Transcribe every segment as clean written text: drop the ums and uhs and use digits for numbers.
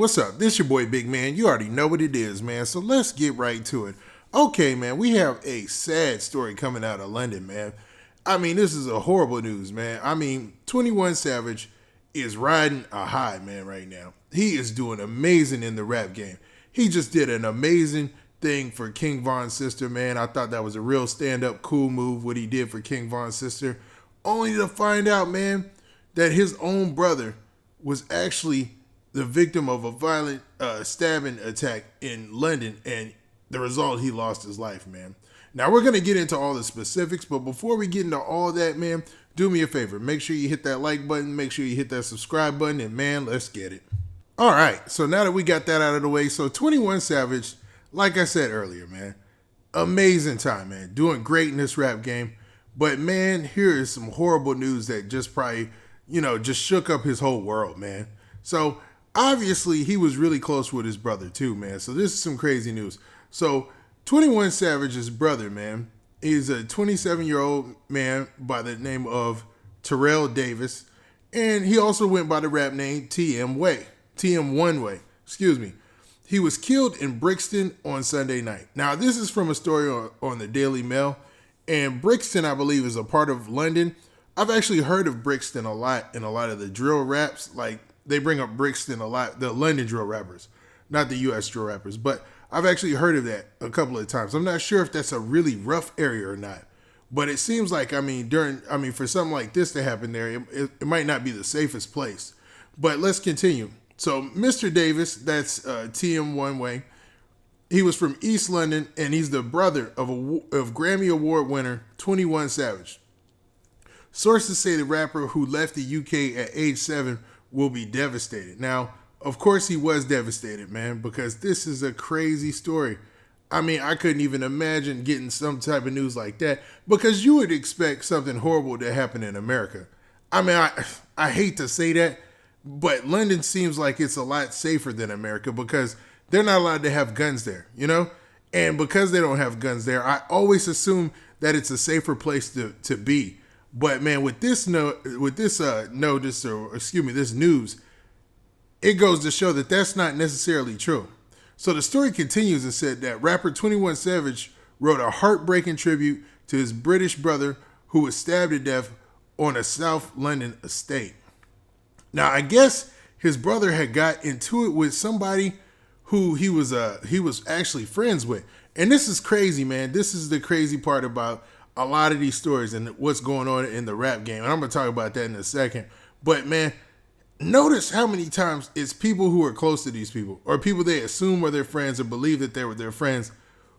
What's up? This your boy Big Man. You already know what it is, man. So let's get right to it. Okay, man, we have a sad story coming out of London, man. I mean, this is a horrible news, man. I mean, 21 Savage is riding a high, man, right now. He is doing amazing in the rap game. He just did an amazing thing for King Von's sister, man. I thought that was a real stand-up cool move, what he did for King Von's sister. Only to find out, man, that his own brother was actually the victim of a violent stabbing attack in London, and the result, he lost his life, man. Now, we're going to get into all the specifics, but before we get into all that, man, do me a favor. Make sure you hit that like button, make sure you hit that subscribe button, and man, let's get it. All right, so now that we got that out of the way, so 21 Savage, like I said earlier, man, amazing time, man, doing great in this rap game, but man, here is some horrible news that just probably, just shook up his whole world, man. So, obviously, he was really close with his brother too, man. So this is some crazy news. So 21 Savage's brother, man, is a 27-year-old man by the name of Terrell Davis. And he also went by the rap name TM One Way, excuse me. He was killed in Brixton on Sunday night. Now, this is from a story on the Daily Mail. And Brixton, I believe, is a part of London. I've actually heard of Brixton a lot in a lot of the drill raps. Like, they bring up Brixton a lot, the London drill rappers, not the U.S. drill rappers. But I've actually heard of that a couple of times. I'm not sure if that's a really rough area or not. But it seems like, for something like this to happen there, it might not be the safest place. But let's continue. So Mr. Davis, that's TM One Way, he was from East London, and he's the brother of Grammy Award winner 21 Savage. Sources say the rapper who left the UK at age 7 will be devastated. Now, of course he was devastated, man, because this is a crazy story. I mean, I couldn't even imagine getting some type of news like that, because you would expect something horrible to happen in America. I mean, I hate to say that, but London seems like it's a lot safer than America because they're not allowed to have guns there, And because they don't have guns there, I always assume that it's a safer place to be. But man, with this news, it goes to show that that's not necessarily true. So the story continues and said that rapper 21 Savage wrote a heartbreaking tribute to his British brother who was stabbed to death on a South London estate. Now, I guess his brother had got into it with somebody who he was actually friends with. And this is crazy, man. This is the crazy part about a lot of these stories and what's going on in the rap game. And I'm going to talk about that in a second. But man, notice how many times it's people who are close to these people or people they assume are their friends or believe that they were their friends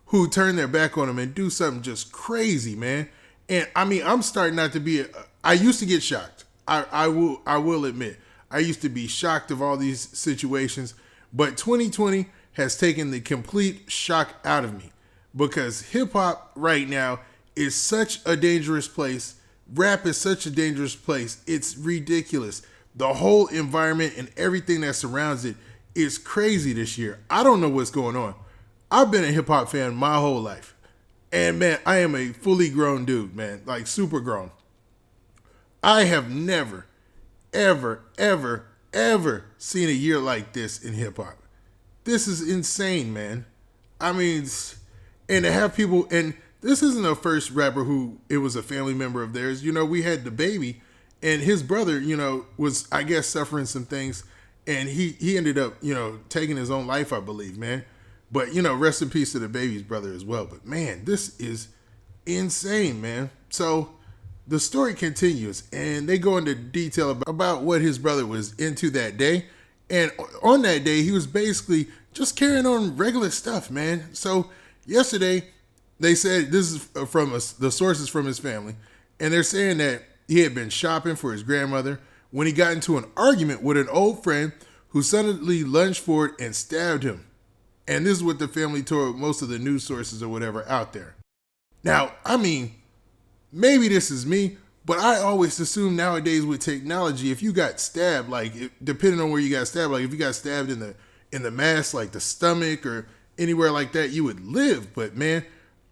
who turn their back on them and do something just crazy, man. And I mean, I'm starting not to be, I used to get shocked. I will admit, I used to be shocked of all these situations, but 2020 has taken the complete shock out of me because hip hop right now is such a dangerous place. Rap is such a dangerous place. It's ridiculous. The whole environment and everything that surrounds it is crazy this year. I don't know what's going on. I've been a hip hop fan my whole life. And man, I am a fully grown dude, man, like super grown. I have never, ever, ever, ever seen a year like this in hip hop. This is insane, man. I mean, and to have people, and this isn't the first rapper who it was a family member of theirs. We had the Baby, and his brother, was, I guess, suffering some things, and he ended up, taking his own life, I believe, man. But, rest in peace to the Baby's brother as well. But, man, this is insane, man. So the story continues, and they go into detail about what his brother was into that day. And on that day, he was basically just carrying on regular stuff, man. So yesterday, they said, this is from the sources from his family, and they're saying that he had been shopping for his grandmother when he got into an argument with an old friend who suddenly lunged forward and stabbed him. And this is what the family told most of the news sources or whatever out there. Now, I mean, maybe this is me, but I always assume nowadays with technology, if you got stabbed, depending on where you got stabbed, like if you got stabbed in the mass, like the stomach or anywhere like that, you would live. But man,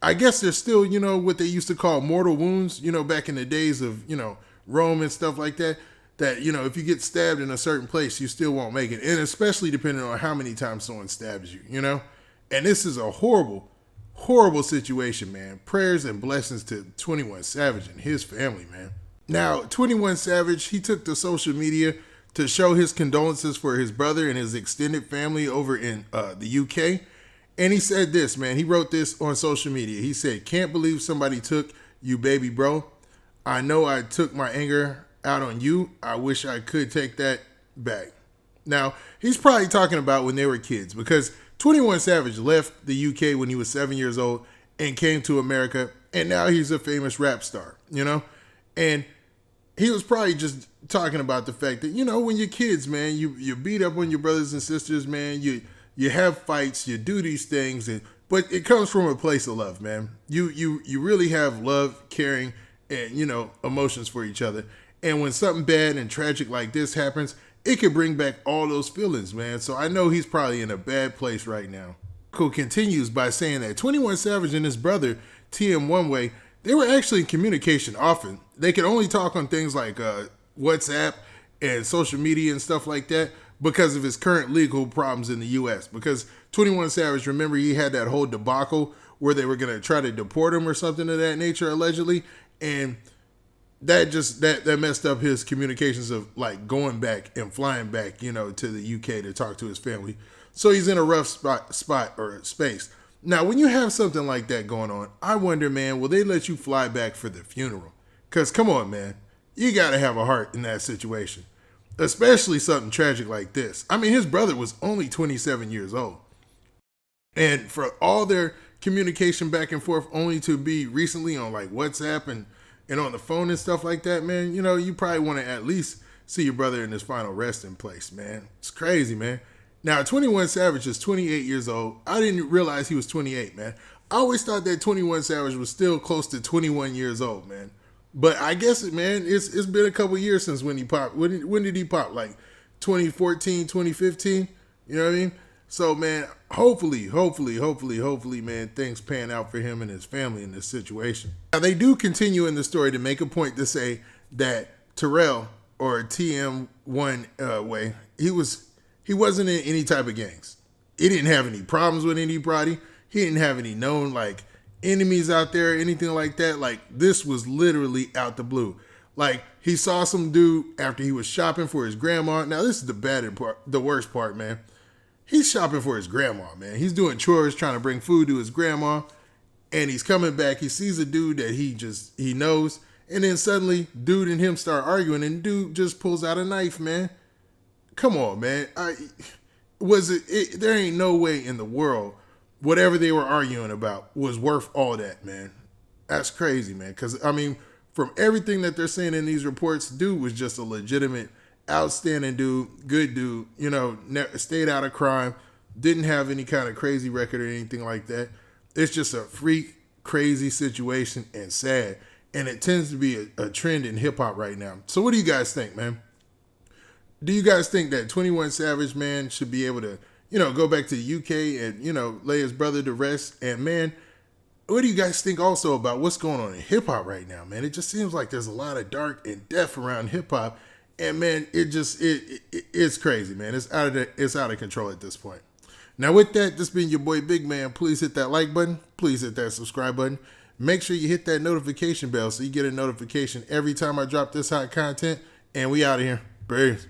I guess there's still, what they used to call mortal wounds, back in the days of, Rome and stuff like that that, if you get stabbed in a certain place, you still won't make it. And especially depending on how many times someone stabs you. And this is a horrible, horrible situation, man. Prayers and blessings to 21 Savage and his family, man. Now, 21 Savage, he took to social media to show his condolences for his brother and his extended family over in the UK. And he said this, man. He wrote this on social media. He said, "Can't believe somebody took you, baby bro. I know I took my anger out on you. I wish I could take that back." Now, he's probably talking about when they were kids, because 21 Savage left the UK when he was 7 years old and came to America, and now he's a famous rap star, And he was probably just talking about the fact that, when you're kids, man, you beat up on your brothers and sisters, man. You have fights, you do these things, but it comes from a place of love, man. You really have love, caring, and, emotions for each other. And when something bad and tragic like this happens, it can bring back all those feelings, man. So I know he's probably in a bad place right now. Cool continues by saying that 21 Savage and his brother, TM One Way, they were actually in communication often. They could only talk on things like WhatsApp and social media and stuff like that because of his current legal problems in the U.S. Because 21 Savage, remember, he had that whole debacle where they were going to try to deport him or something of that nature, allegedly. And that messed up his communications of like going back and flying back, to the UK to talk to his family. So he's in a rough spot or space. Now, when you have something like that going on, I wonder, man, will they let you fly back for the funeral? Because come on, man, you got to have a heart in that situation, especially something tragic like this. I mean, his brother was only 27 years old. And for all their communication back and forth only to be recently on like WhatsApp and on the phone and stuff like that, man, you probably want to at least see your brother in his final resting place, man. It's crazy, man. Now, 21 Savage is 28 years old. I didn't realize he was 28, man. I always thought that 21 Savage was still close to 21 years old, man. But I guess, man, it's been a couple years since when he popped. When did he pop? Like 2014, 2015? You know what I mean? So, man, hopefully, man, things pan out for him and his family in this situation. Now, they do continue in the story to make a point to say that Terrell, or TM1 Way, he wasn't in any type of gangs. He didn't have any problems with anybody. He didn't have any known, like, enemies out there, anything like that. Like, this was literally out the blue. Like, he saw some dude after he was shopping for his grandma. Now, this is the worst part, man. He's shopping for his grandma, man. He's doing chores, trying to bring food to his grandma, and he's coming back. He sees a dude that he knows, and then suddenly, dude and him start arguing, and dude just pulls out a knife, man. Come on, man. There ain't no way in the world whatever they were arguing about was worth all that, man. That's crazy, man. Because, I mean, from everything that they're saying in these reports, dude was just a legitimate, outstanding dude, good dude, stayed out of crime, didn't have any kind of crazy record or anything like that. It's just a freak, crazy situation and sad. And it tends to be a trend in hip hop right now. So what do you guys think, man? Do you guys think that 21 Savage, man, should be able to, go back to the UK and, lay his brother to rest? And, man, what do you guys think also about what's going on in hip hop right now, man? It just seems like there's a lot of dark and death around hip hop. And, man, it's crazy, man. It's out of control at this point. Now, with that, this being your boy Big Man, please hit that like button. Please hit that subscribe button. Make sure you hit that notification bell so you get a notification every time I drop this hot content. And we out of here. Peace.